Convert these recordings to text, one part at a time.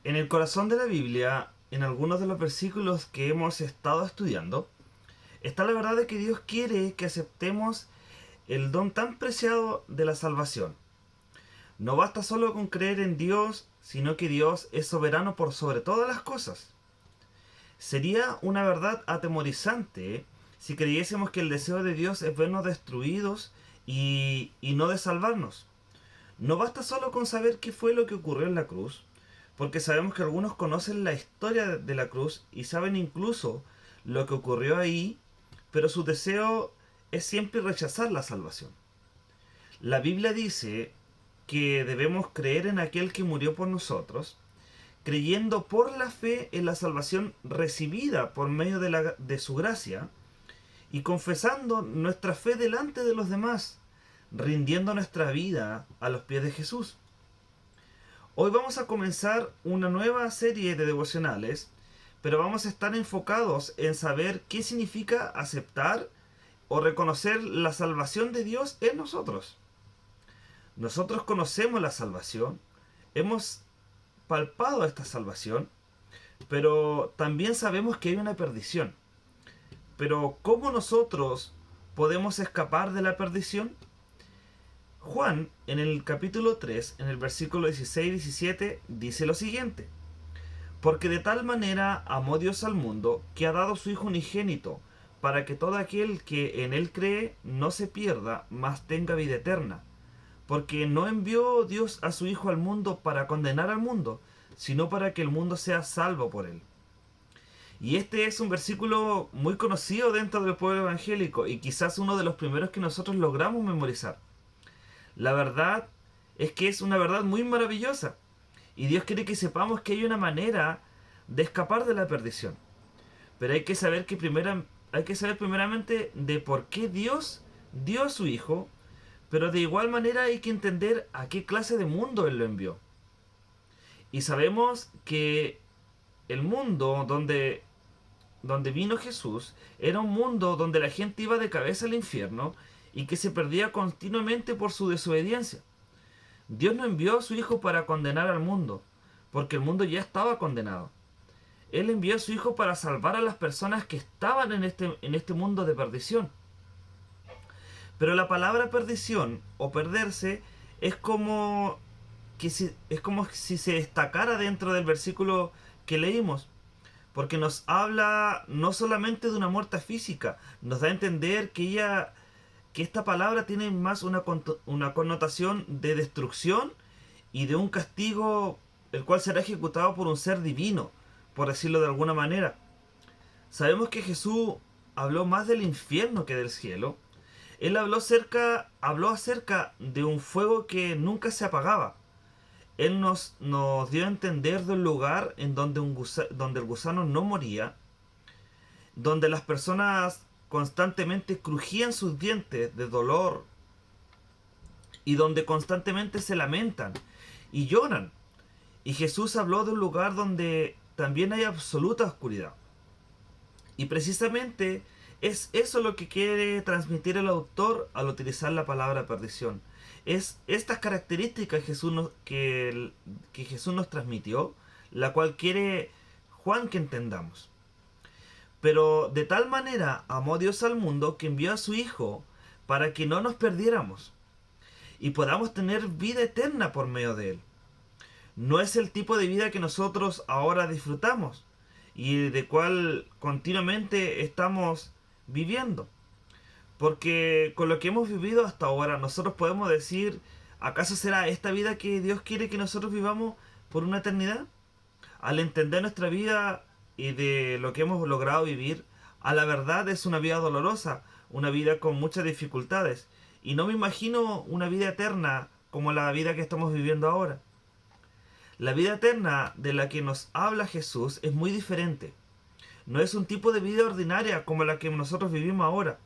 En el corazón de la Biblia, en algunos de los versículos que hemos estado estudiando, está la verdad de que Dios quiere que aceptemos el don tan preciado de la salvación. No basta solo con creer en Dios, sino que Dios es soberano por sobre todas las cosas. Sería una verdad atemorizante si creyésemos que el deseo de Dios es vernos destruidos y no de salvarnos. No basta solo con saber qué fue lo que ocurrió en la cruz, porque sabemos que algunos conocen la historia de la cruz y saben incluso lo que ocurrió ahí, pero su deseo es siempre rechazar la salvación. La Biblia dice que debemos creer en aquel que murió por nosotros, creyendo por la fe en la salvación recibida por medio de su gracia y confesando nuestra fe delante de los demás, rindiendo nuestra vida a los pies de Jesús. Hoy vamos a comenzar una nueva serie de devocionales, pero vamos a estar enfocados en saber qué significa aceptar o reconocer la salvación de Dios en nosotros. Nosotros conocemos la salvación, hemos palpado esta salvación, pero también sabemos que hay una perdición. Pero ¿cómo nosotros podemos escapar de la perdición? Juan, en el capítulo 3, en el versículo 16 y 17, dice lo siguiente: Porque de tal manera amó Dios al mundo, que ha dado su Hijo unigénito, para que todo aquel que en él cree no se pierda, mas tenga vida eterna. Porque no envió Dios a su Hijo al mundo para condenar al mundo, sino para que el mundo sea salvo por él. Y este es un versículo muy conocido dentro del pueblo evangélico y quizás uno de los primeros que nosotros logramos memorizar. La verdad es que es una verdad muy maravillosa y Dios quiere que sepamos que hay una manera de escapar de la perdición. Pero hay que saber primeramente de por qué Dios dio a su Hijo, pero de igual manera hay que entender a qué clase de mundo Él lo envió. Y sabemos que el mundo donde vino Jesús era un mundo donde la gente iba de cabeza al infierno y que se perdía continuamente por su desobediencia. Dios no envió a su Hijo para condenar al mundo, porque el mundo ya estaba condenado. Él envió a su Hijo para salvar a las personas que estaban en este mundo de perdición. Pero la palabra perdición o perderse es como es como si se destacara dentro del versículo que leímos, porque nos habla no solamente de una muerte física, nos da a entender que esta palabra tiene más una connotación de destrucción y de un castigo el cual será ejecutado por un ser divino, por decirlo de alguna manera. Sabemos que Jesús habló más del infierno que del cielo. Él habló acerca de un fuego que nunca se apagaba. Él nos dio a entender de un lugar en donde, donde el gusano no moría, donde las personas constantemente crujían sus dientes de dolor y donde constantemente se lamentan y lloran. Y Jesús habló de un lugar donde también hay absoluta oscuridad. Y precisamente es eso lo que quiere transmitir el autor al utilizar la palabra perdición. Es estas características que Jesús nos transmitió, la cual quiere Juan que entendamos. Pero de tal manera amó Dios al mundo que envió a su Hijo para que no nos perdiéramos y podamos tener vida eterna por medio de Él. No es el tipo de vida que nosotros ahora disfrutamos y de cual continuamente estamos viviendo. Porque con lo que hemos vivido hasta ahora, nosotros podemos decir, ¿acaso será esta vida que Dios quiere que nosotros vivamos por una eternidad? Al entender nuestra vida y de lo que hemos logrado vivir, a la verdad es una vida dolorosa, una vida con muchas dificultades. Y no me imagino una vida eterna como la vida que estamos viviendo ahora. La vida eterna de la que nos habla Jesús es muy diferente. No es un tipo de vida ordinaria como la que nosotros vivimos ahora.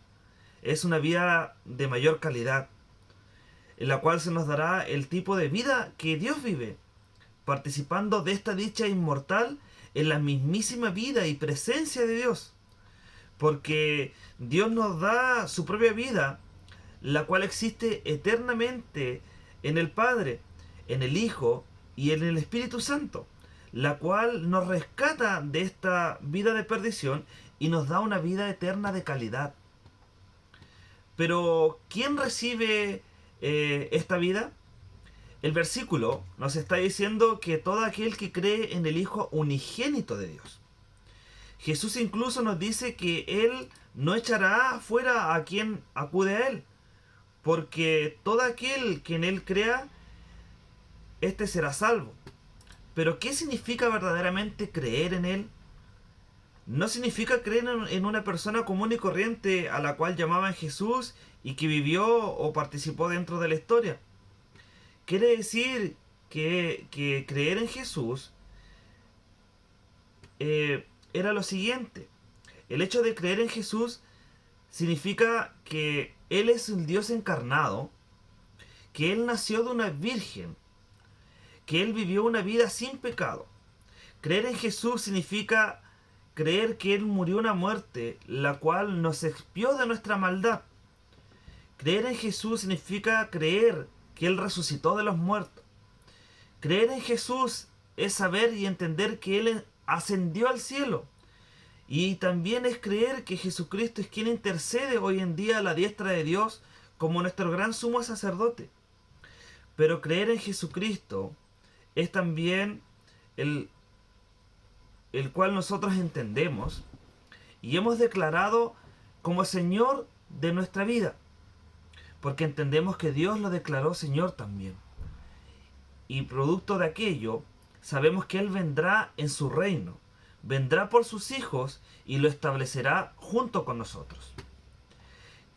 Es una vida de mayor calidad, en la cual se nos dará el tipo de vida que Dios vive, participando de esta dicha inmortal en la mismísima vida y presencia de Dios. Porque Dios nos da su propia vida, la cual existe eternamente en el Padre, en el Hijo y en el Espíritu Santo. la cual nos rescata de esta vida de perdición y nos da una vida eterna de calidad. Pero, ¿quién recibe esta vida? El versículo nos está diciendo que todo aquel que cree en el Hijo unigénito de Dios. Jesús incluso nos dice que Él no echará fuera a quien acude a Él, porque todo aquel que en Él crea, éste será salvo. Pero ¿qué significa verdaderamente creer en Él? No significa creer en una persona común y corriente a la cual llamaban Jesús y que vivió o participó dentro de la historia. Quiere decir que creer en Jesús era lo siguiente. El hecho de creer en Jesús significa que Él es un Dios encarnado, que Él nació de una virgen, que Él vivió una vida sin pecado. Creer en Jesús significa creer que Él murió una muerte, la cual nos expió de nuestra maldad. Creer en Jesús significa creer que Él resucitó de los muertos. Creer en Jesús es saber y entender que Él ascendió al cielo. Y también es creer que Jesucristo es quien intercede hoy en día a la diestra de Dios como nuestro gran sumo sacerdote. Pero creer en Jesucristo es también el cual nosotros entendemos y hemos declarado como Señor de nuestra vida. Porque entendemos que Dios lo declaró Señor también. Y producto de aquello, sabemos que Él vendrá en su reino. Vendrá por sus hijos y lo establecerá junto con nosotros.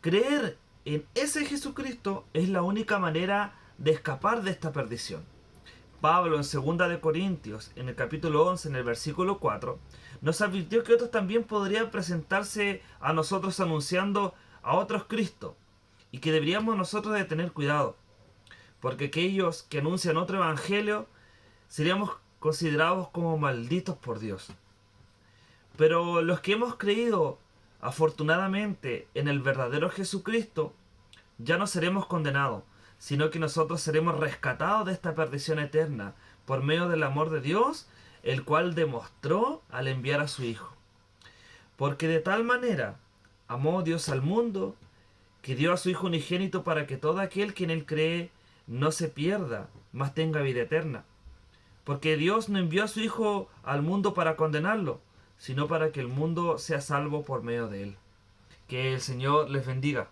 Creer en ese Jesucristo es la única manera de escapar de esta perdición. Pablo en 2 de Corintios, en el capítulo 11, en el versículo 4, nos advirtió que otros también podrían presentarse a nosotros anunciando a otros Cristo, y que deberíamos nosotros de tener cuidado, porque aquellos que anuncian otro evangelio seríamos considerados como malditos por Dios. Pero los que hemos creído afortunadamente en el verdadero Jesucristo, ya no seremos condenados, sino que nosotros seremos rescatados de esta perdición eterna por medio del amor de Dios, el cual demostró al enviar a su Hijo. Porque de tal manera amó Dios al mundo, que dio a su Hijo unigénito para que todo aquel que en Él cree no se pierda, mas tenga vida eterna. Porque Dios no envió a su Hijo al mundo para condenarlo, sino para que el mundo sea salvo por medio de Él. Que el Señor les bendiga.